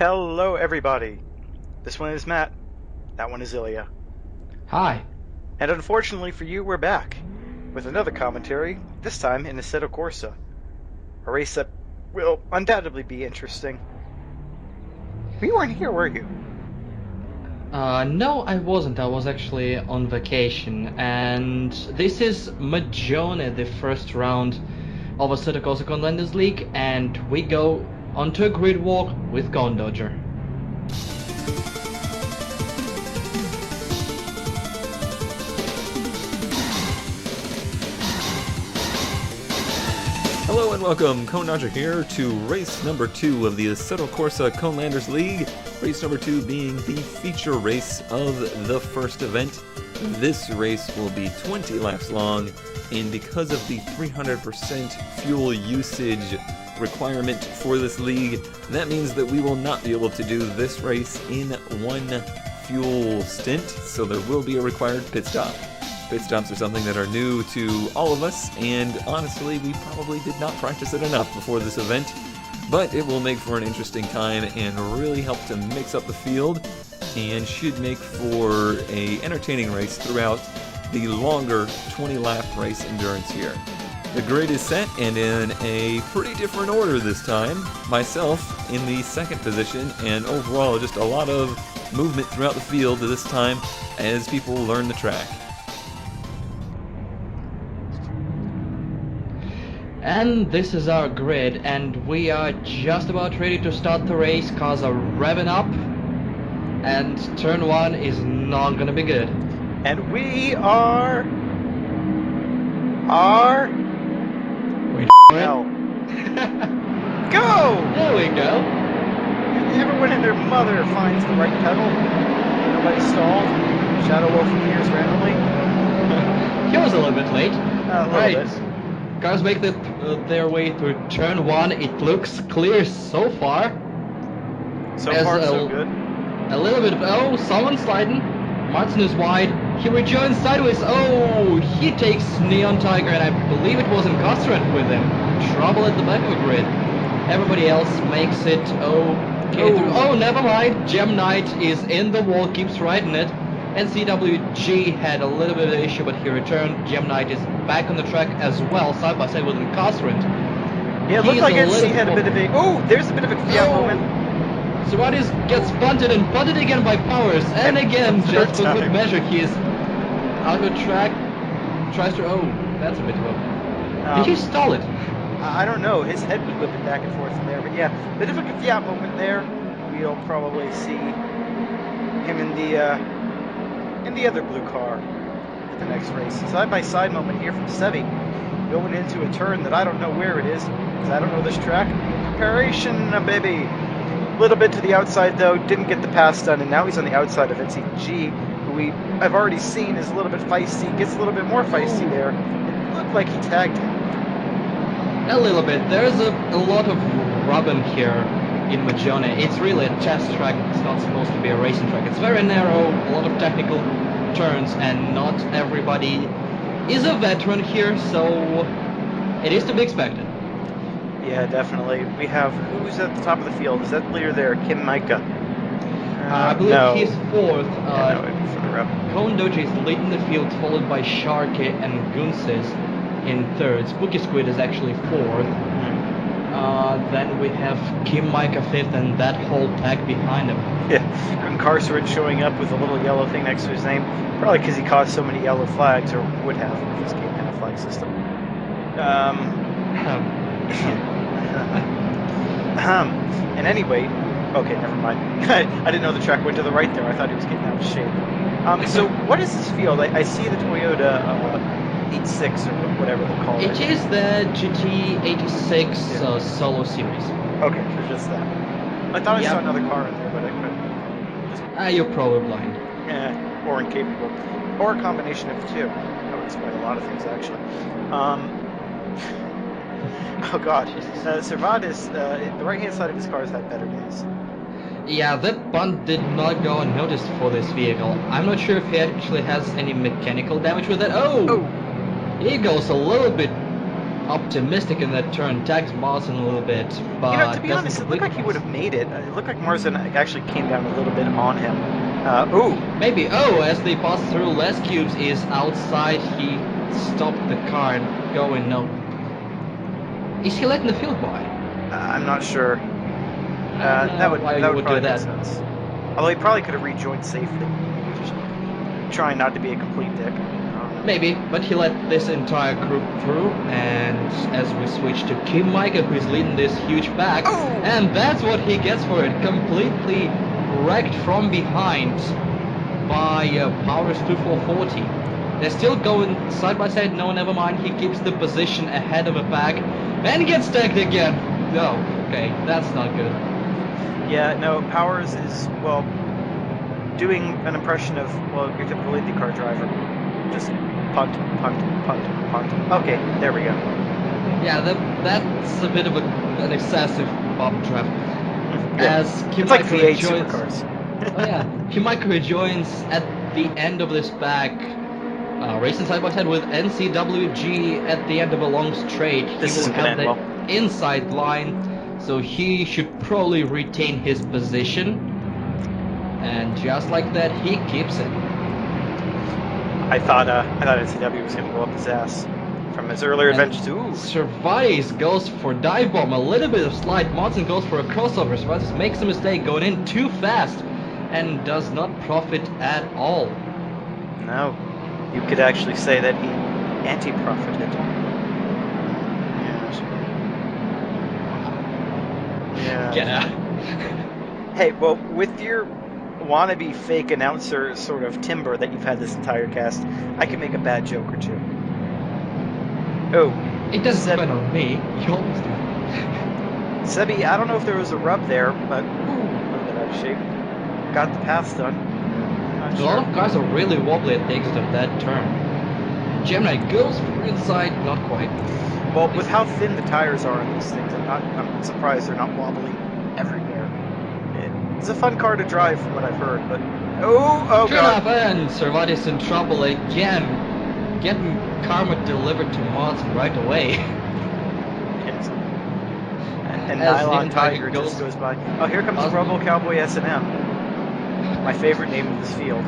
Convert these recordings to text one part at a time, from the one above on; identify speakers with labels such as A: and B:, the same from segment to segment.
A: Hello, everybody. This one is Matt. That one is Ilya.
B: Hi.
A: And unfortunately for you, we're back with another commentary, this time in Assetto Corsa. A race that will undoubtedly be interesting. You weren't here, were you?
B: No, I wasn't. I was actually on vacation, and this is Magione, the first round of Assetto Corsa Contenders League, and we go onto a grid walk with CONEDODGER.
C: Hello and welcome, CONEDODGER here to race number 2 of the Assetto Corsa Conelanders League. Race number 2 being the feature race of the first event. This race will be 20 laps long, and because of the 300% fuel usage requirement for this league, that means that we will not be able to do this race in one fuel stint, so there will be a required pit stop. Pit stops are something that are new to all of us, and honestly, we probably did not practice it enough before this event, but it will make for an interesting time and really help to mix up the field, and should make for an entertaining race throughout the longer 20-lap race endurance here. The grid is set, and in a pretty different order this time. Myself in the second position, and overall just a lot of movement throughout the field this time as people learn the track.
B: And this is our grid, and we are just about ready to start the race. Cars are revving up, and turn 1 is not gonna be good.
A: And we are...
B: Wait
A: Hell. Go!
B: There we go.
A: Everyone and their mother finds the right pedal. Nobody stalled. SHADOWWULF appears randomly.
B: He was a little bit late.
A: A little
B: Right.
A: bit.
B: Cars make their way through turn 1. It looks clear so far.
A: So
B: As
A: far,
B: a-
A: so good.
B: A little bit of... Oh, someone's sliding. Martin is wide. He rejoins sideways. Oh, he takes NIHONTIGER, and I believe it was INCARCERANT with him. Trouble at the back of the grid. Everybody else makes it okay through. Oh, never mind. Gem Knight is in the wall, keeps riding it. And CWG had a little bit of an issue, but he returned. Gem Knight is back on the track as well, side by side with INCARCERANT.
A: Yeah, it
B: He
A: looked
B: is
A: like
B: a
A: he
B: little
A: had a bit of a... Oh, there's a bit of a Fiat
B: Oh.
A: moment.
B: SERUATIS gets punted and punted again by Powers, and again,
A: third
B: just for good
A: time.
B: measure, he is out of track. Tries to... Oh, that's a bit of a... Did he stall it?
A: I don't know. His head was whipping back and forth in there, but yeah, bit of a Fiat moment there. We'll probably see him in the other blue car at the next race. Side-by-side moment here from Sevi, going into a turn that I don't know where it is, because I don't know this track. Preparation, baby. A little bit to the outside though, didn't get the pass done, and now he's on the outside of NCG, who I've already seen is a little bit feisty. Gets a little bit more feisty there. It looked like he tagged him.
B: A little bit. There's a lot of rubbing here in Magione. It's really a test track. It's not supposed to be a racing track. It's very narrow, a lot of technical turns, and not everybody is a veteran here, so it is to be expected.
A: Yeah, definitely. We have, who's at the top of the field? Is that the leader there, Kim Micah?
B: I believe
A: no.
B: he's 4th.
A: Yeah, no, further up.
B: CONEDODGER is leading the field, followed by Sharke and Gunsis in 3rd. SQUID is actually 4th. Then we have Kim Micah 5th, and that whole pack behind him.
A: Yeah, Incarcerant showing up with a little yellow thing next to his name, probably because he caused so many yellow flags, or would have if this game had a flag system. And anyway, okay, never mind. I didn't know the track went to the right there. I thought he was getting out of shape. So what is this field? I see the Toyota 86 or whatever they call it.
B: It is the GT86 Solo Series.
A: Okay, so just that. I thought I saw
B: Yep.
A: another car in there, but I couldn't.
B: You're probably blind.
A: Or incapable. Or a combination of the two. That would explain a lot of things, actually. Oh god. SERUATIS, the right-hand side of his cars had better days.
B: Yeah, that bunt did not go unnoticed for this vehicle. I'm not sure if he actually has any mechanical damage with it. Oh! He goes a little bit optimistic in that turn, tags Martin a little bit, but
A: You know, to be
B: doesn't
A: honest, it
B: complete
A: looked like he
B: the
A: would have
B: pass.
A: made it. It looked like Marsden actually came down a little bit on him. Ooh,
B: Maybe, oh, as they pass through, Les Cubes is outside, he stopped the car and going, no. Is he letting the field by?
A: I'm not sure.
B: I don't know why you would do
A: probably make
B: that.
A: sense. Although he probably could have rejoined safely. Maybe just trying not to be a complete dick. I don't know.
B: Maybe, but he let this entire group through, and as we switch to Kim Micah, who is leading this huge pack,
A: Oh!
B: and that's what he gets for it, completely wrecked from behind by Powers 2440. They're still going side by side, no, never mind, he keeps the position ahead of a pack, and gets tagged again. No, okay, that's not good.
A: Yeah, no, Powers is, well, doing an impression of, well, your typical IndyCar driver. Just punt, punt, punt, punt. Okay, there we go.
B: Yeah, that's a bit of an excessive bump trap.
A: Yeah.
B: As Kim
A: It's like
B: Micah
A: V8
B: rejoins,
A: supercars.
B: oh yeah, Kim Micah rejoins at the end of this pack, racing side by side with NCWG at the end of a long straight. He
A: This
B: will
A: isn't gonna
B: have
A: end
B: the
A: well.
B: inside line, so he should probably retain his position. And just like that, he keeps it.
A: I thought NCW was gonna go up his ass from his earlier
B: And
A: adventures. Ooh,
B: Servatis goes for dive bomb, a little bit of slide. Martin goes for a crossover. Servatis makes a mistake going in too fast and does not profit at all.
A: no. You could actually say that he anti-profited. Yes.
B: Get out.
A: Hey, well, with your wannabe fake announcer sort of timbre that you've had this entire cast, I can make a bad joke or two. Oh,
B: It doesn't depend on me. You always do.
A: Sebi, I don't know if there was a rub there, but ooh, a little bit out of shape. Got the pass done. Not
B: A
A: sure.
B: lot of cars are really wobbly at the exit of that turn. Gemini goes for inside, not quite.
A: Well, with how thin the tires are on these things, I'm surprised they're not wobbling everywhere. It's a fun car to drive from what I've heard, but oh
B: True
A: god.
B: enough, and Servatis in trouble again, getting karma delivered to Martin right away.
A: Yes. And
B: As
A: Nylon
B: NIHONTIGER
A: Tiger just goes by. Oh, here comes Robo Cowboy S&M. My favorite name of this field.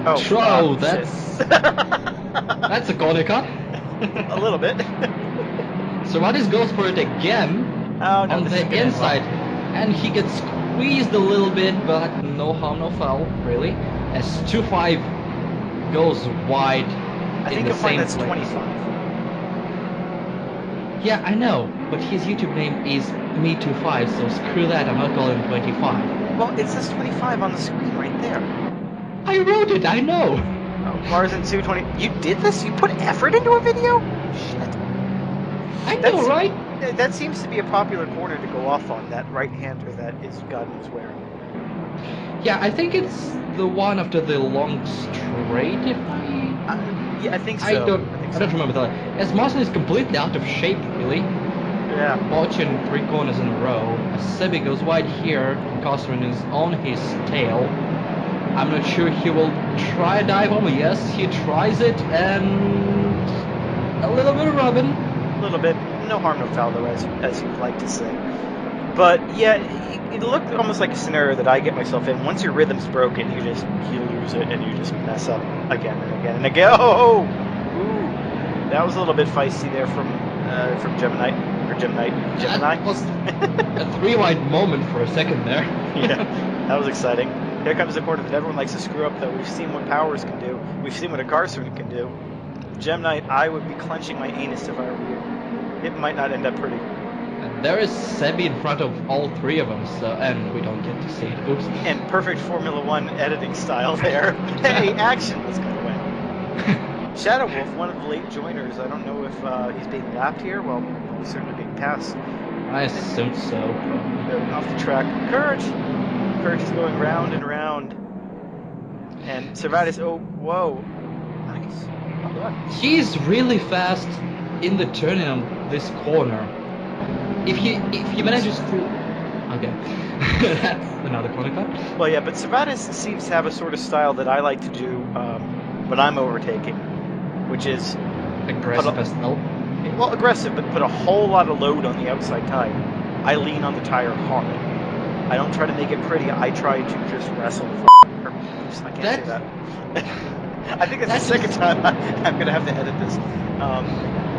A: Oh,
B: Trow,
A: shit.
B: that's a corner cut.
A: A little bit.
B: Servatis goes for it again
A: Oh no,
B: on
A: this
B: the
A: is gonna end well.
B: inside, and he gets squeezed a little bit, but no harm, no foul, really. As 2.5 goes wide
A: I
B: in
A: think
B: the
A: you'll find
B: same
A: that's
B: place.
A: 25.
B: Yeah, I know, but his YouTube name is Me25, so screw that, I'm not calling him 25.
A: Well, it says 25 on the screen right there.
B: I wrote it, I know!
A: Oh, Marzin 220. You did this? You put effort into a video? Shit.
B: I know, right?
A: That seems to be a popular corner to go off on, that right-hander that is God knows where.
B: Yeah, I think it's the one after the long straight, if
A: Yeah, I think so.
B: I don't remember that. As Martin is completely out of shape, really.
A: Yeah.
B: Watching 3 corners in a row. As Sebi goes wide here, Incarcerant is on his tail. I'm not sure he will try a dive bomb. Yes, he tries it, and a little bit of rubbing.
A: A little bit. No harm, no foul, though, as you'd like to say. But yeah, it looked almost like a scenario that I get myself in. Once your rhythm's broken, you lose it and you just mess up again and again and again. Oh, ooh, that was a little bit feisty there from Gemini.
B: That was a 3-wide moment for a second there.
A: Yeah, that was exciting. Here comes the corner that everyone likes to screw up, though. We've seen what Powers can do. We've seen what Incarcerant can do. Gemini, I would be clenching my anus if I were you. It might not end up pretty.
B: And there is Sebi in front of all 3 of them, so and we don't get to see it. Oops.
A: And perfect Formula One editing style there. Hey, action! Let's go away. SHADOWWULF, one of the late joiners. I don't know if he's being lapped here. Well, he's certainly being passed.
B: I assume so.
A: Off the track. Courage is going round and round. And Servatis, oh, whoa. Nice. Well done.
B: He's really fast in the turning on this corner. If he manages to... Okay. That's another corner cut.
A: Well, yeah, but Servatis seems to have a sort of style that I like to do when I'm overtaking, which is...
B: Aggressive as hell.
A: Well, aggressive, but put a whole lot of load on the outside tire. I lean on the tire hard. I don't try to make it pretty. I try to just wrestle the oops, I can't say that. I think that's the second time I'm going to have to edit this.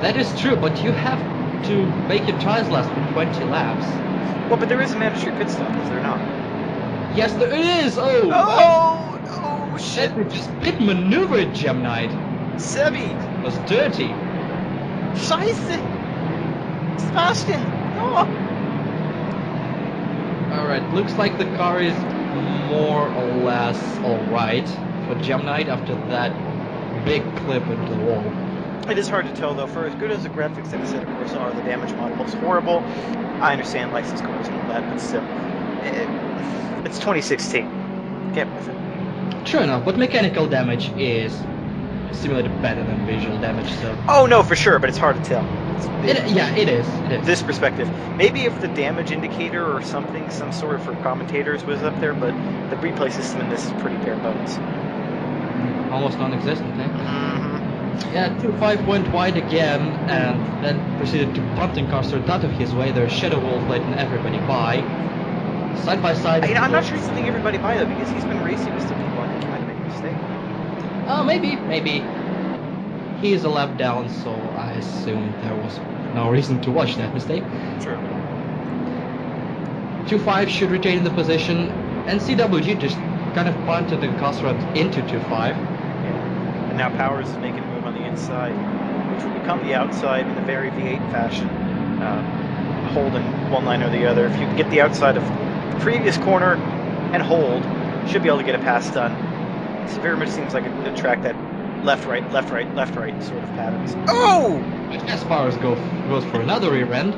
B: That is true, but you have to make your tires last for 20 laps.
A: Well, but there is a mandatory pit stop, is there not?
B: Yes, there is! Oh!
A: Oh, shit!
B: That just pit maneuvered, Gemnite.
A: Sebi!
B: It was dirty.
A: Scheiße! Sebastian! Oh!
B: Alright, looks like the car is more or less alright for Gemnite after that big clip into the wall.
A: It is hard to tell, though. For as good as the graphics in Assetto Corsa are, the damage model looks horrible. I understand license cars and all that, but still. It's 2016. Get with it.
B: True enough, but mechanical damage is simulated better than visual damage, so...
A: Oh, no, for sure, but it's hard to tell.
B: Yeah, it is.
A: This perspective. Maybe if the damage indicator or something, some sort of for commentators was up there, but the replay system in this is pretty bare bones.
B: Almost non-existent, eh?
A: Mm-hmm.
B: Yeah, 2.5 went wide again, and then proceeded to punt INCARCERANT out of his way. There's SHADOWWULF letting everybody by. Side by side...
A: I'm not sure he's letting everybody by, though, because he's been racing with some people. I think he might make a mistake.
B: Oh, maybe. He is a lap down, so I assume there was no reason to watch that mistake.
A: Sure.
B: 2.5 should retain the position, and CWG just kind of punted INCARCERANT into 2.5.
A: Yeah. And now Powers is making a move on the inside, which will become the outside in a very V8 fashion. Holding one line or the other. If you can get the outside of the previous corner and hold, should be able to get a pass done. This very much seems like a track that left, right sort of patterns. Oh!
B: As Powers goes for another rear end.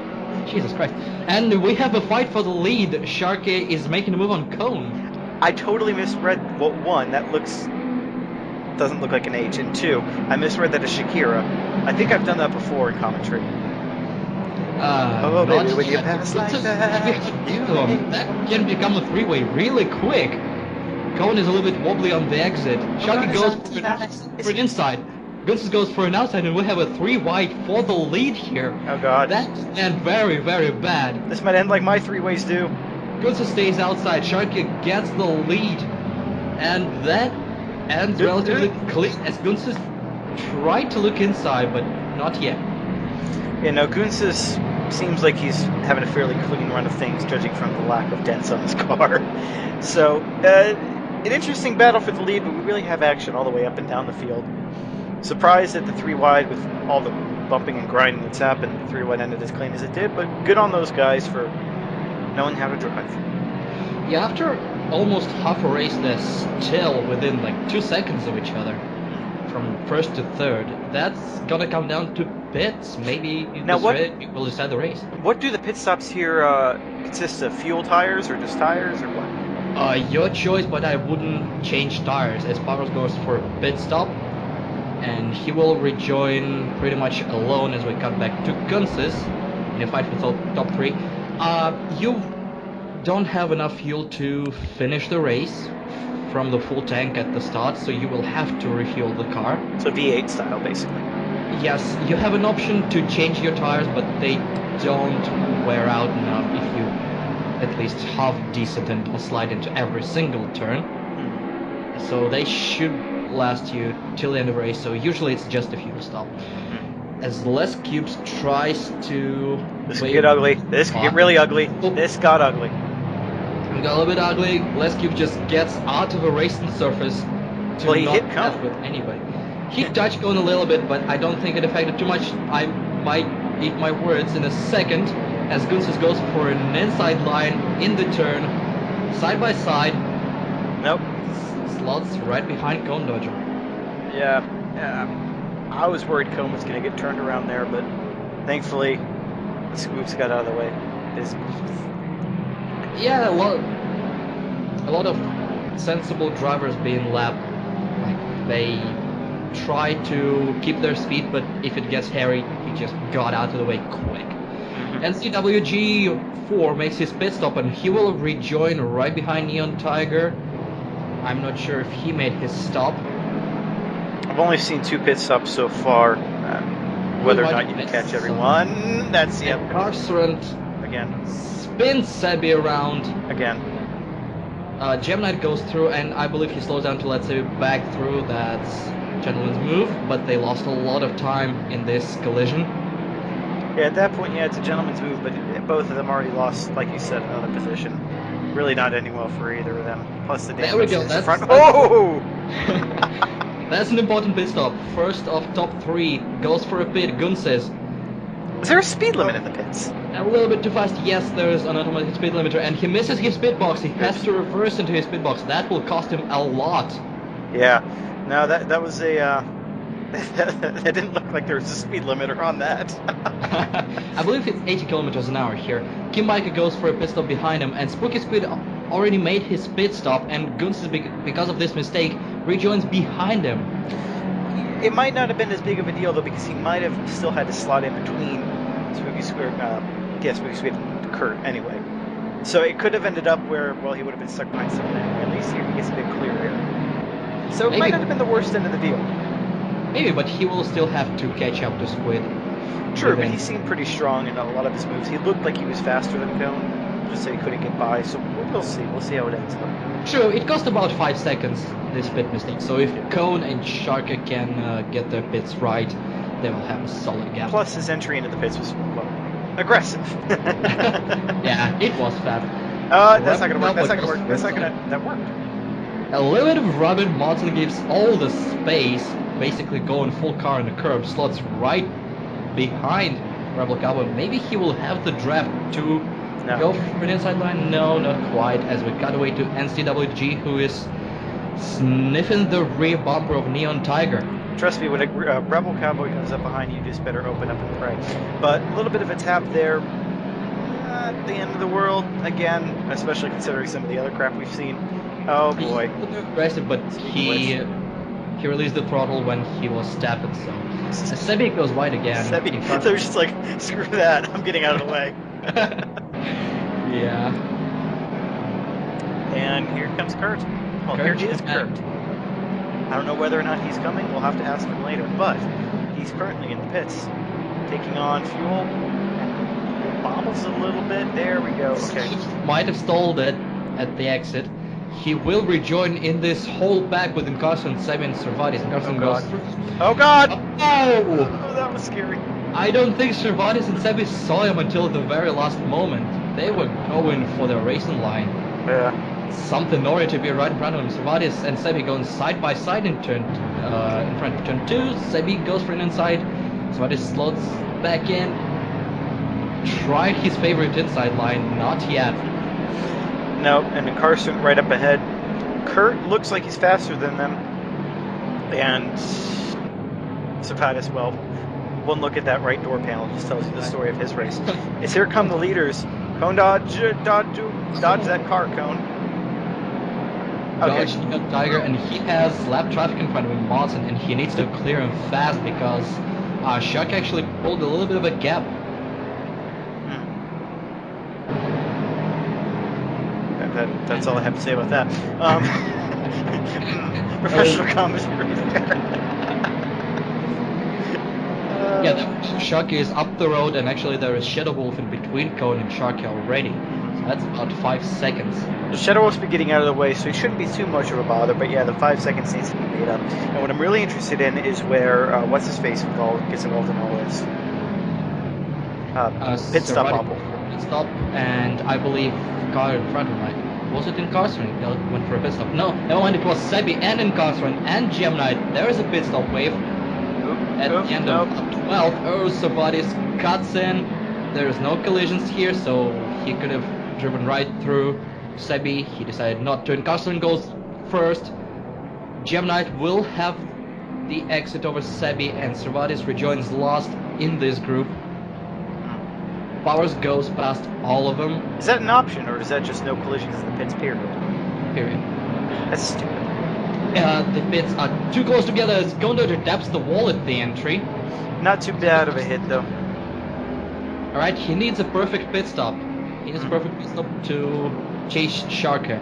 B: Jesus Christ. And we have a fight for the lead. Sharky is making a move on Cone.
A: I totally misread, well, one, that doesn't look like an H, and two, I misread that as Shakira. I think I've done that before in commentary. Baby, when you pass like that.
B: That can become a three-way really quick. Cone is a little bit wobbly on the exit. Sharky goes for an inside. Gunsis goes for an outside, and we have a 3-wide for the lead here.
A: Oh god.
B: That's very, very bad.
A: This might end like my three-ways do.
B: Gunsis stays outside. Sharky gets the lead. And that ends relatively clean as Gunsis tried to look inside, but not yet.
A: Yeah, no, Gunsis seems like he's having a fairly clean run of things, judging from the lack of dents on his car. So, an interesting battle for the lead, but we really have action all the way up and down the field. Surprised at the 3-wide with all the bumping and grinding that's happened. The 3-wide ended as clean as it did, but good on those guys for knowing how to drive.
B: Yeah, after almost half a race, they're still within like 2 seconds of each other. From first to third. That's gonna come down to pits. Maybe
A: now what
B: will decide the race.
A: What do the pit stops here consist of? Fuel tires or just tires or what?
B: Your choice, but I wouldn't change tires as Powers goes for a pit stop. And he will rejoin pretty much alone as we cut back to Gunsis in a fight for top 3. You don't have enough fuel to finish the race from the full tank at the start, so you will have to refuel the car.
A: So V8 style, basically.
B: Yes, you have an option to change your tires, but they don't wear out enough if you at least half decent and don't slide into every single turn. So they should last you till the end of the race, so usually it's just a fuel stop. As Les Cubes tries to...
A: This could get ugly. This could get really ugly. This got ugly.
B: It got a little bit ugly. Les Cube just gets out of a racing surface to
A: well, he
B: not
A: hit
B: mess with anybody. He touched Cone a little bit, but I don't think it affected too much. I might eat my words in a second as Gunsis goes for an inside line in the turn, side by side.
A: Nope.
B: Slots right behind CONEDODGER.
A: Yeah, I was worried Cone was going to get turned around there, but thankfully the scoops got out of the way.
B: Yeah, a lot of sensible drivers being lapped. Like they try to keep their speed, but if it gets hairy, he just got out of the way quick. And CWG4 makes his pit stop, and he will rejoin right behind NIHONTIGER. I'm not sure if he made his stop.
A: I've only seen 2 pit stops so far. Whether or not you can catch everyone, that's
B: Incarcerant
A: again.
B: Spins Sebi around.
A: Again.
B: Gemini goes through, and I believe he slows down to let Sebi back through. That's Gentleman's move, but they lost a lot of time in this collision.
A: Yeah, at that point, yeah, it's a gentleman's move, but both of them already lost, like you said, another position. Really not ending well for either of them. Plus the damage
B: There we go.
A: is
B: That's,
A: front. Oh!
B: That's an important pit stop. First of top 3 goes for a pit. Gun says,
A: is there a speed limit in the pits?
B: a little bit too fast. Yes, there's an automatic speed limiter, and he misses his pit box. He has to reverse into his pit box. That will cost him a lot.
A: Yeah. No, that was a. That didn't look like there was a speed limiter on that.
B: I believe it's 80 kilometers an hour here. Kim Biker goes for a pit stop behind him, and Spooky Squid already made his pit stop, and Guns, because of this mistake, rejoins behind him.
A: It might not have been as big of a deal, though, because he might have still had to slot in between Spooky Squid and Kurt anyway. So it could have ended up where, well, he would have been stuck behind someone anyway. At least here he gets a bit clear here. So it might not have been the worst end of the deal.
B: Maybe, but he will still have to catch up to Squid.
A: True, but he seemed pretty strong in a lot of his moves. He looked like he was faster than Cone, just so he couldn't get by. So we'll see. We'll see how it ends up.
B: True, it cost about 5 seconds, this pit mistake. So if Cone and Sharka can get their pits right, they will have a solid gap.
A: Plus, his entry into the pits was, well, aggressive.
B: Yeah, it was fast.
A: That's not gonna work. That's not gonna work. That's not gonna. That worked.
B: A little bit of rubber. Martin gives all the space, basically going full car in the curb, slots right behind Rebel Cowboy. Maybe he will have the draft to go for an inside line. No, not quite, as we cut away to NCWG, who is sniffing the rear bumper of Neon Tiger.
A: Trust me, when a Rebel Cowboy comes up behind you, you just better open up and pray. But a little bit of a tap there. Not the end of the world, again, especially considering some of the other crap we've seen. Oh boy.
B: He's aggressive, but he released the throttle when he was tapping, so Sebi goes wide again.
A: Sebi, so he's just like, screw that, I'm getting out of the way.
B: Yeah.
A: And here comes Kurt. Well,
B: Kurt
A: here is Kurt. I don't know whether or not he's coming, we'll have to ask him later, but he's currently in the pits, taking on fuel. Bobbles a little bit, there we go, okay.
B: He might have stalled it at the exit. He will rejoin in this whole pack with Incarcerant, Sebi, and SERUATIS. Incarcerant goes through.
A: Oh god!
B: Oh!
A: Oh, that was scary.
B: I don't think SERUATIS and Sebi saw him until the very last moment. They were going for their racing line.
A: Yeah.
B: Something Nori to be right in front of him. SERUATIS and Sebi going side by side in front of turn 2. Sebi goes for an inside. SERUATIS slots back in. Tried his favorite inside line, not yet.
A: No, and Incarcerant right up ahead. Kurt looks like he's faster than them. And SERUATIS, well, one look at that right door panel just tells you the story of his race. Is here come the leaders. Dodge that car, Cone. Okay.
B: Dodge Neon Tiger, and he has lap traffic in front of him, Martin, and he needs to clear him fast because Shark actually pulled a little bit of a gap.
A: That's all I have to say about that. Professional commentary there.
B: Yeah, Sharky is up the road, and actually there is SHADOWWULF in between Cone and Sharky already. So that's about 5 seconds.
A: SHADOWWULF's been getting out of the way, so he shouldn't be too much of a bother, but yeah, the 5 seconds needs to be made up. And what I'm really interested in is where, what's-his-face gets involved in all this. Pit stop bobble.
B: Pit stop, and I believe car in front of him. Was it Incarcerant? He went for a pit stop. No, never mind, it was Sebi and Incarcerant and Gemini. There is a pit stop wave. At the end of 12, SERUATIS cuts in. There is no collisions here, so he could have driven right through Sebi. He decided not to. Incarcerant goes first. Gemini will have the exit over Sebi, and SERUATIS rejoins last in this group. Powers goes past all of them.
A: Is that an option, or is that just no collisions in the pits, period?
B: Period.
A: That's stupid.
B: The pits are too close together as CONEDODGER taps the wall at the entry.
A: Not too bad of a hit, though.
B: Alright, he needs a perfect pit stop. He needs a perfect pit stop to chase Sharka.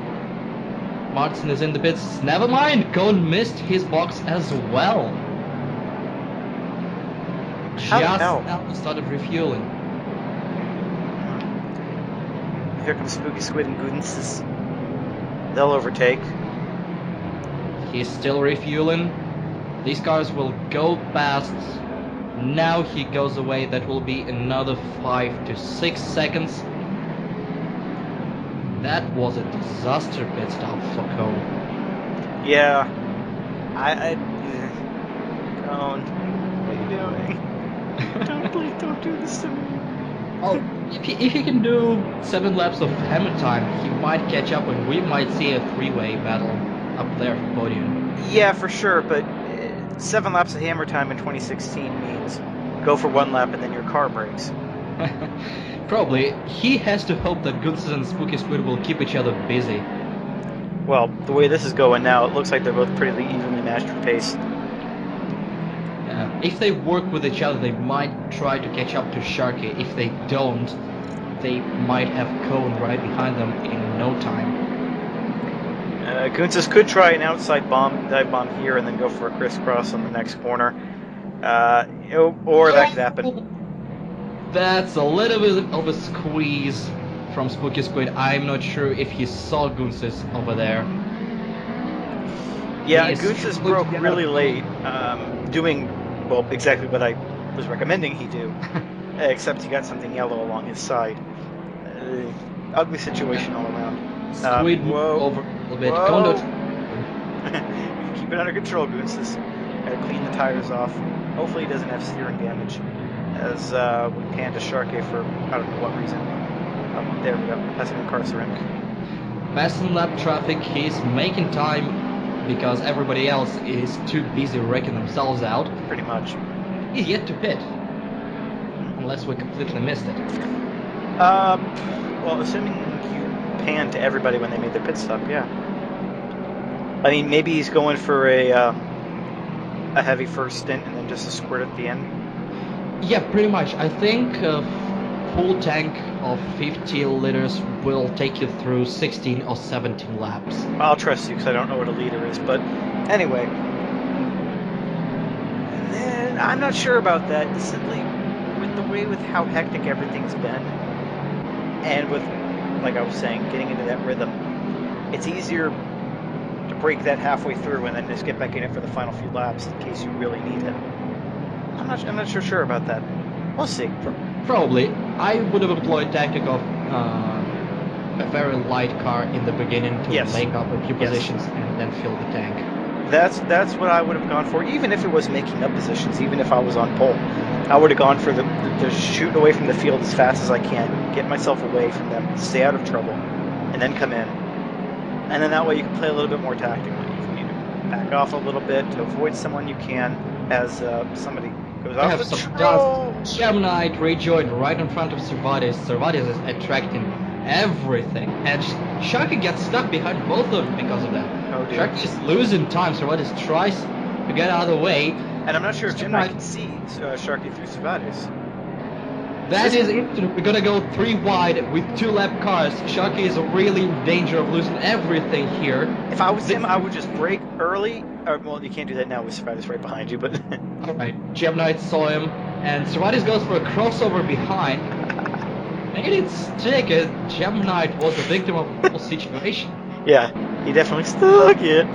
B: Martin is in the pits. Never mind, Cone missed his box as well. just
A: How the hell?
B: now started refueling.
A: Here comes Spooky Squid and Goodness. They'll overtake.
B: He's still refueling. These cars will go past. Now he goes away. That will be another 5 to 6 seconds. That was a disaster pit stop for Cone.
A: Yeah. Cone, what are you doing? Please don't do this to me.
B: Oh, if he can do 7 laps of hammer time, he might catch up and we might see a 3-way battle up there for podium.
A: Yeah, for sure, but 7 laps of hammer time in 2016 means go for 1 lap and then your car breaks.
B: Probably. He has to hope that Gunsis and Spooky Squid will keep each other busy.
A: Well, the way this is going now, it looks like they're both pretty evenly matched for pace.
B: If they work with each other, they might try to catch up to Sharky. If they don't, they might have Cone right behind them in no time.
A: Gunsis could try an outside dive bomb here and then go for a crisscross on the next corner. Or that could happen.
B: That's a little bit of a squeeze from Spooky Squid. I'm not sure if he saw Gunsis over there.
A: Yeah, Gunsis broke really late, doing, well, exactly what I was recommending he do, except he got something yellow along his side. Ugly situation all around.
B: Squid
A: whoa,
B: over a little bit.
A: whoa. Keep it under control, Gunsis. Gotta clean the tires off. Hopefully he doesn't have steering damage. As we pan to Sharkey for I don't know what reason. There we go. That's an incarcerant.
B: Passing lap traffic, he's making time because everybody else is too busy wrecking themselves out.
A: Pretty much.
B: He's yet to pit. Unless we completely missed it.
A: Well, assuming you pan to everybody when they made their pit stop, yeah. I mean, maybe he's going for a heavy first stint and then just a squirt at the end.
B: Yeah, pretty much. I think a full tank of 50 liters will take you through 16 or 17 laps.
A: I'll trust you because I don't know what a liter is, but anyway. I'm not sure about that. Simply with the way with how hectic everything's been, and with, like I was saying, getting into that rhythm, it's easier to break that halfway through and then just get back in it for the final few laps in case you really need it. I'm not sure about that. We'll see.
B: Probably. I would have employed tactic of a very light car in the beginning to make up a few positions and then fill the tank.
A: That's what I would have gone for, even if it was making up positions, even if I was on pole. I would have gone for the shoot away from the field as fast as I can, get myself away from them, stay out of trouble, and then come in. And then that way you can play a little bit more tactically. If you need to back off a little bit to avoid someone, you can, as somebody goes off the trail.
B: Gemini rejoined right in front of SERUATIS. SERUATIS is attracting everything, and Sharky gets stuck behind both of them because of that.
A: Oh, dear.
B: Sharky is losing time. SERUATIS tries to get out of the way.
A: And I'm not sure if Gemini can see Sharky through SERUATIS.
B: That is it. We're gonna go 3 wide with 2 lap cars. Sharky is really in danger of losing everything here.
A: If I was him, I would just brake early. Well, you can't do that now with SERUATIS right behind you, but...
B: Alright, Gemini saw him, and SERUATIS goes for a crossover behind. Made it stick, as Gemini was a victim of the whole situation.
A: Yeah, he definitely stuck it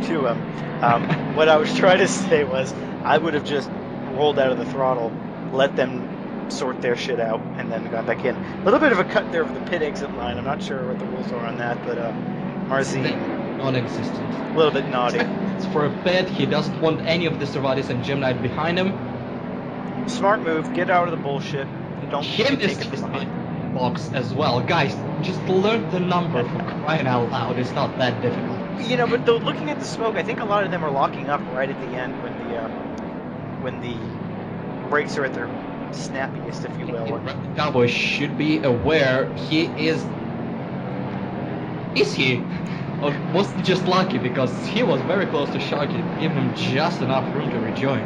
A: to him. What I was trying to say was, I would have just rolled out of the throttle, let them sort their shit out, and then gone back in. A little bit of a cut there of the pit exit line. I'm not sure what the rules are on that, but Marzine...
B: Non-existent.
A: A little bit naughty.
B: It's for a pit. He doesn't want any of the SERUATIS and Gemini behind him.
A: Smart move. Get out of the bullshit. Don't take it from behind.
B: Box as well. Guys, just learn the number for crying out loud. It's not that difficult.
A: You know, but though, looking at the smoke, I think a lot of them are locking up right at the end when the brakes are at their snappiest, if you will.
B: Cowboy should be aware he is... Is he? Or was he just lucky because he was very close to Sharky, giving him just enough room to rejoin?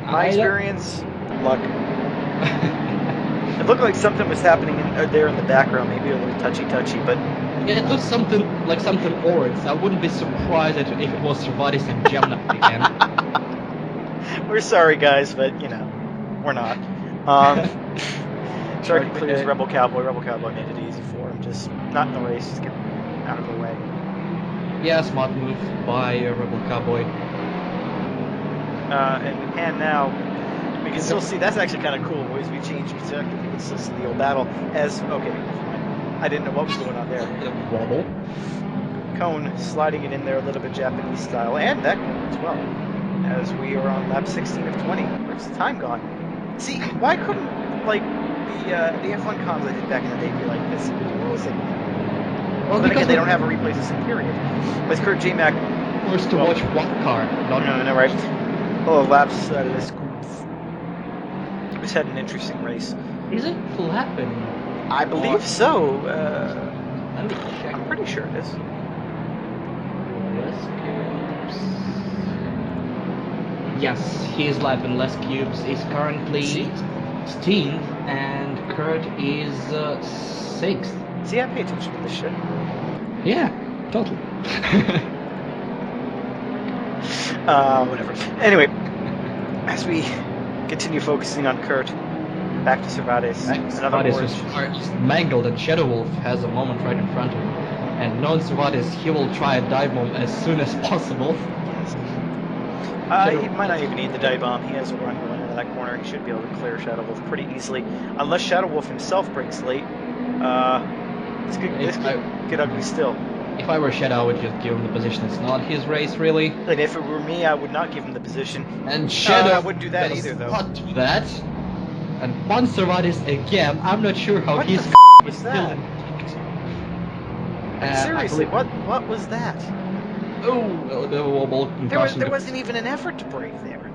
A: My experience, luck. It looked like something was happening there in the background, maybe a little touchy, but...
B: Yeah, it looks something orange. I wouldn't be surprised if it was SERUATIS and Gemini again.
A: We're sorry, guys, but you know, we're not. Sharky clears Rebel Cowboy. Rebel Cowboy made it easy for him. Just not in the race. Just get out of the way.
B: Yeah, smart move by Rebel Cowboy.
A: And we pan now. We can still see. That's actually kind of cool. As we change perspective, we can still see the old battle. As okay, I didn't know what was going on there.
B: Wobble.
A: Cone sliding it in there a little bit Japanese style, and that corner as well. As we are on lap 16 of 20. Where's the time gone? See, why couldn't like the F1 comms I did back in the day be like this? What was it? Well, then again, they don't have a replay system, period. Let's Kurt J-Mac.
B: Forced to watch one car, not
A: no, right. Oh, laps out of this group. It's had an interesting race.
B: Is it flapping?
A: I believe so.
B: Let me check.
A: I'm pretty sure it is.
B: Yes, he's lapping. Les Cubes is currently 16th, and Kurt is 6th.
A: See, I pay attention to this shit.
B: Yeah, totally.
A: Whatever. Anyway, as we continue focusing on Kurt, back to Servatis. Another orange.
B: Is mangled, and SHADOWWULF has a moment right in front of him. And knowing Servatis, he will try a dive bomb as soon as possible.
A: He might not even need the dive bomb. He has a run going into that corner. He should be able to clear SHADOWWULF pretty easily, unless SHADOWWULF himself breaks late. This could get ugly still.
B: If I were Shadow, I would just give him the position. It's not his race, really.
A: And if it were me, I would not give him the position.
B: And Shadow
A: I wouldn't do that either, though.
B: Not do that. And one Servatis again. I'm not sure how
A: what
B: he's
A: the was that? Seriously, what was that?
B: Oh, the wobble.
A: There wasn't even an effort to break there.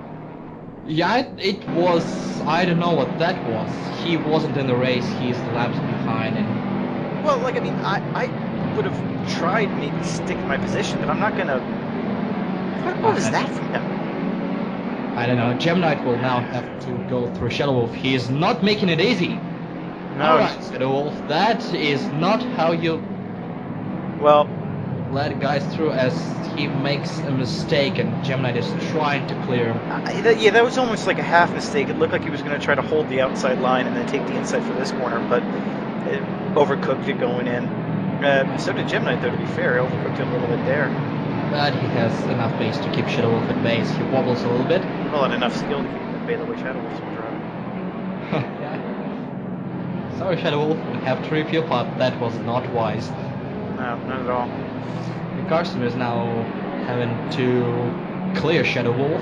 B: Yeah, it was. I don't know what that was. He wasn't in the race. He's laps behind, and
A: well, like I mean, I would have tried maybe to stick in my position, but I'm not gonna. What was that from him?
B: I don't know. Gemknight will now have to go through SHADOWWULF. He is not making it easy.
A: No.
B: Alright, SHADOWWULF, that is not how you let guys through, as he makes a mistake and Gemknight is trying to clear him.
A: Yeah, that was almost like a half mistake. It looked like he was going to try to hold the outside line and then take the inside for this corner, but it overcooked it going in. So did Gemknight, though, to be fair. He overcooked it a little bit there.
B: But he has enough base to keep SHADOWWULF at base. He wobbles a little bit.
A: Well, and enough skill to keep him at bay the way SHADOWWULF's been driving.
B: Yeah. Sorry, SHADOWWULF, we have to rip you up. That was not wise.
A: No, not at all.
B: Carson is now having to clear SHADOWWULF.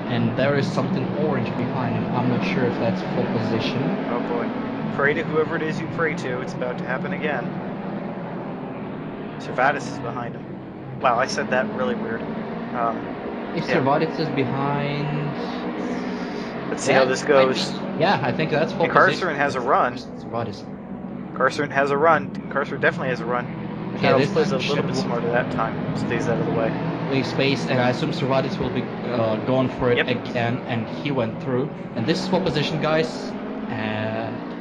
B: And there is something orange behind him. I'm not sure if that's full position.
A: Oh boy. Pray to whoever it is you pray to. It's about to happen again. Servatis is behind him. Wow, I said that really weird.
B: If Servatis is behind...
A: Let's see how this goes.
B: Yeah, I think that's full position.
A: INCARCERANT has a run.
B: Servatis.
A: INCARCERANT has a run. INCARCERANT definitely has a run.
B: Yeah, this
A: plays a little bit smarter that time. Stays out of the way.
B: Leave space, and I assume Servatis will be going for it again, and he went through. And this is full position, guys.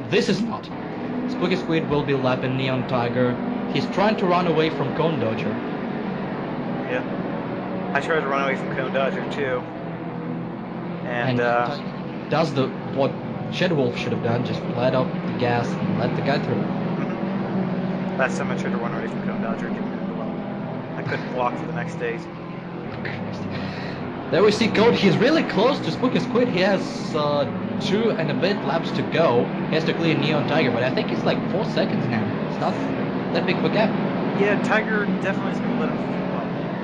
B: This is not. SQUID will be lapping NIHONTIGER. He's trying to run away from CONEDODGER.
A: Yeah. I tried to run away from CONEDODGER too. And
B: does what SHADOWWULF should have done, just let up the gas and let the guy through.
A: Last time I tried to run away from CONEDODGER, it didn't end well. I couldn't walk for the next days.
B: There we see Code. He's really close to SQUID. He has 2 and a bit laps to go. He has to clear NIHONTIGER, but I think it's like 4 seconds now. It's not that big of a gap.
A: Yeah, Tiger definitely is going to let him,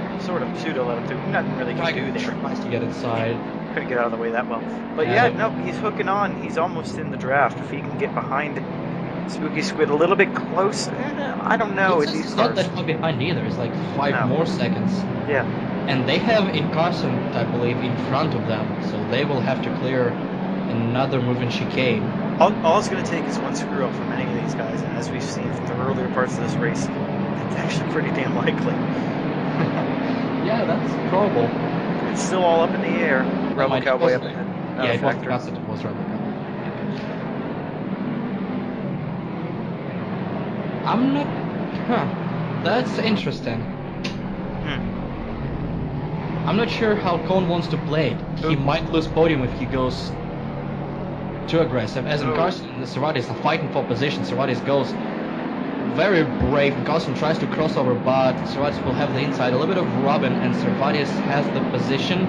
A: well, sort of pseudo let him through. Nothing really can do there.
B: Tries to get inside.
A: Couldn't get out of the way that well. But yeah, no, he's hooking on. He's almost in the draft. If he can get behind SQUID a little bit close, I don't know.
B: It's not that far behind either. It's like 5 more seconds.
A: Yeah.
B: And they have INCARCERANT, I believe, in front of them, so they will have to clear another moving chicane.
A: All it's going to take is one screw up from any of these guys, and as we've seen from the earlier parts of this race, it's actually pretty damn likely.
B: Yeah, that's probable.
A: It's still all up in the air. Rebel Cowboy up ahead.
B: Yeah, it wasn't Assetto, it was Rebel Cowboy. I'm not... Huh. That's interesting. I'm not sure how Cone wants to play it. He might lose podium if he goes too aggressive. As in Carson and SERUATIS are fighting for position. SERUATIS goes very brave. Carson tries to cross over, but SERUATIS will have the inside. A little bit of Robin, and SERUATIS has the position.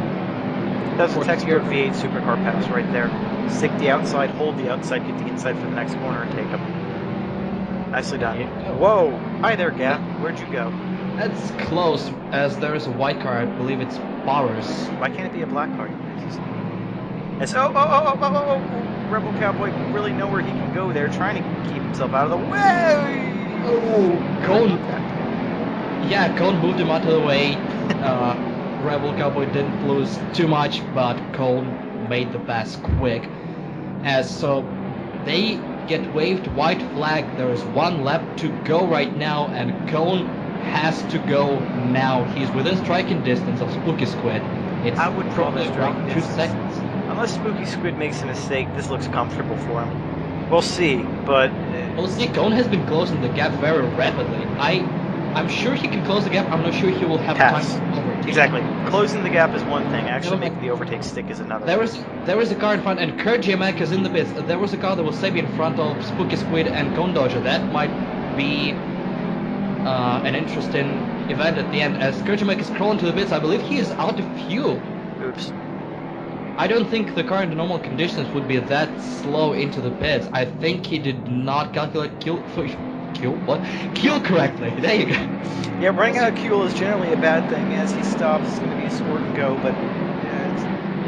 A: That's a textbook V8 supercar pass right there. Stick the outside, hold the outside, get the inside for the next corner, and take them. Nicely done. Whoa! Hi there, Gap. Where'd you go?
B: That's close, as there is a white car. I believe it's Powers.
A: Why can't it be a black car? It's oh, Rebel Cowboy really know where he can go there, trying to keep himself out of the way.
B: Oh, Cone. Yeah, Cone moved him out of the way. Rebel Cowboy didn't lose too much, but Cone made the pass quick. As so, they get waved white flag. There is 1 lap to go right now, and Cone has to go now. He's within striking distance of Spooky Squid. It's
A: I would call this
B: around 2 seconds.
A: Unless Spooky Squid makes a mistake, this looks comfortable for him. We'll see, but
B: We'll see. Cone has been closing the gap very rapidly. I'm sure he can close the gap. I'm not sure he will have
A: pass.
B: time to overtake.
A: Exactly. Closing the gap is one thing. Actually making the overtake stick is another.
B: There was a car in front, and Kurt J-Mac is in the pits. There was a car that was maybe in front of Spooky Squid and CONEDODGER. That might be an interesting event at the end. As Kurt J-Mac is crawling to the pits, I believe he is out of fuel.
A: Oops.
B: I don't think the car in the normal conditions would be that slow into the pits. I think he did not calculate fuel correctly. There you go.
A: Yeah, running out of fuel is generally a bad thing. As he stops, it's going to be a squirt and go, but yeah, it's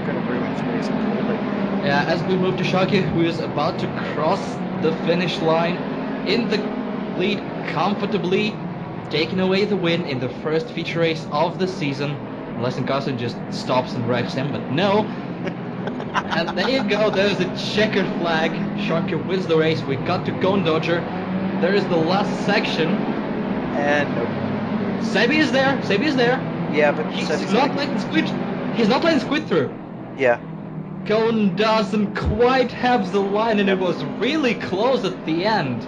A: going to ruin his race completely.
B: Yeah, as we move to Sharky, who is about to cross the finish line in the lead comfortably, taking away the win in the first feature race of the season. Unless Carson just stops and wrecks him, but no. And there you go, there's a checkered flag. Sharky wins the race. We got to CONEDODGER. There is the last section.
A: And nope.
B: Sebi is there. Sebi is there.
A: Yeah, but
B: he's not letting Squid. He's not letting Squid through.
A: Yeah.
B: Cone doesn't quite have the line, and it was really close at the end.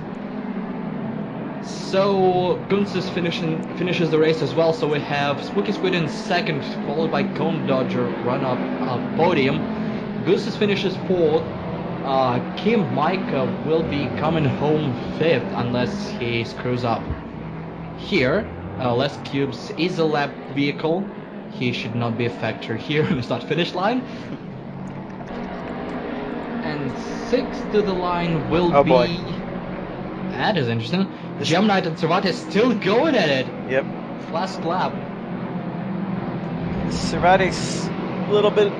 B: So Gunsis finishes the race as well. So we have Spooky Squid in second, followed by CONEDODGER run up podium. Gunsis finishes fourth. Kim Micah will be coming home fifth unless he screws up. Here, Les Cubes is a lap vehicle. He should not be a factor here on the start finish line. And sixth to the line will be.
A: Boy.
B: That is interesting. Gem Knight and SERUATIS still going at it.
A: Yep.
B: Last lap.
A: SERUATIS a little bit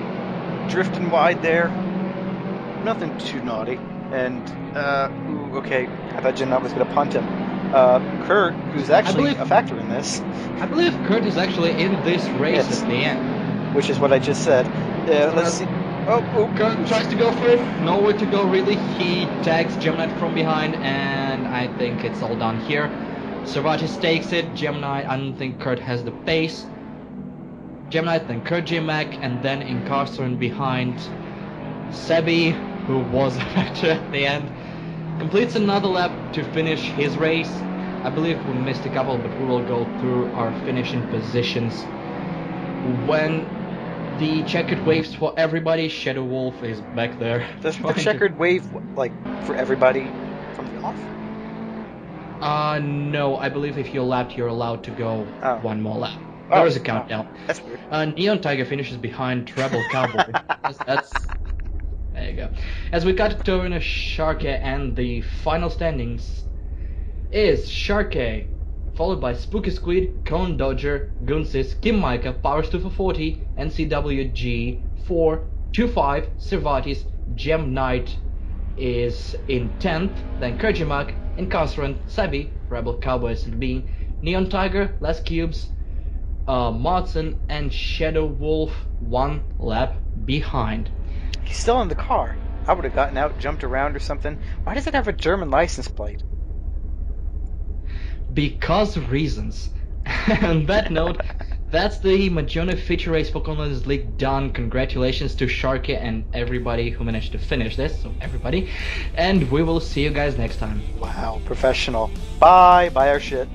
A: drifting wide there. Nothing too naughty. And ooh, okay, I thought Gem Knight was going to punt him. Kurt, who's actually a factor in this.
B: I believe Kurt is actually in this race at the end.
A: Which is what I just said. Let's see. Oh,
B: Kurt tries to go for it. Nowhere to go really. He tags Gem Knight from behind, and I think it's all done here. SERUATIS takes it. Gem Knight, I don't think Kurt has the pace. Gem Knight, then Kurt J-Mac, and then INCARCERANT behind Sebi, who was a factor at the end. Completes another lap to finish his race. I believe we missed a couple, but we will go through our finishing positions. When the checkered waves for everybody, SHADOWWULF is back there.
A: Does the checkered wave, like, for everybody from the off?
B: No, I believe if you're lapped, you're allowed to go one more lap.
A: Oh,
B: there is a countdown.
A: That's weird.
B: NIHONTIGER finishes behind Rebel Cowboy. that's there you go. As we cut to Sharky, and the final standings is Sharky, followed by Spooky Squid, CONEDODGER, Gunsis, Kim Micah, Power240, NCWG, 425, SERUATIS, Gem Knight is in 10th, then Kurt J-Mac, INCARCERANT, Sebi, Rebel Cowboy SLB, NIHONTIGER, Les Cubes, Martin, and SHADOWWULF 1 lap behind.
A: He's still in the car. I would have gotten out, jumped around or something. Why does it have a German license plate?
B: Because of reasons. On that note, that's the Magione feature race for CONEDODGER League done. Congratulations to Sharky and everybody who managed to finish this. So everybody. And we will see you guys next time.
A: Wow, professional. Bye. Buy our shit.